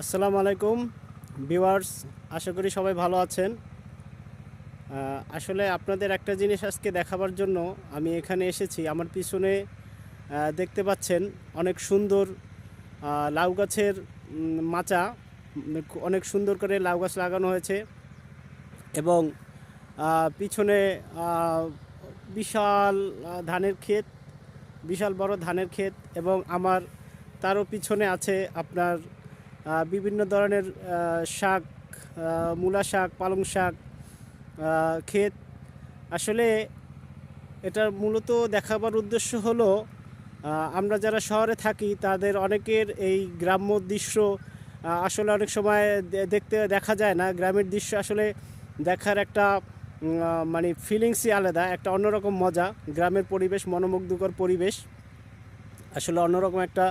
আসসালামু আলাইকুম ভিউয়ার্স, আশা করি সবাই ভালো আছেন। আসলে আপনাদের একটা জিনিস আজকে দেখাবার জন্য আমি এখানে এসেছি। আমার পিছনে দেখতে পাচ্ছেন অনেক সুন্দর লাউ গাছের মাচা। অনেক সুন্দর করে লাউ গাছ লাগানো হয়েছে এবং পিছনে আহ, বিশাল ধানের ক্ষেত, বিশাল বড় ধানের ক্ষেত এবং আমার তারও পিছনে আছে আপনার বিভিন্ন ধরনের শাক, মূলা শাক, পালং শাক ক্ষেত। আসলে এটা মূলত দেখাবার উদ্দেশ্য হলো আমরা যারা শহরে থাকি তাদের অনেকের এই গ্রাম্য দৃশ্য আসলে অনেক সময় দেখতে দেখা যায় না। গ্রামের দৃশ্য আসলে দেখার একটা মানে ফিলিংসই আলাদা, একটা অন্যরকম মজা। গ্রামের পরিবেশ, মনোমুগ্ধকর পরিবেশ, আসলে অন্যরকম একটা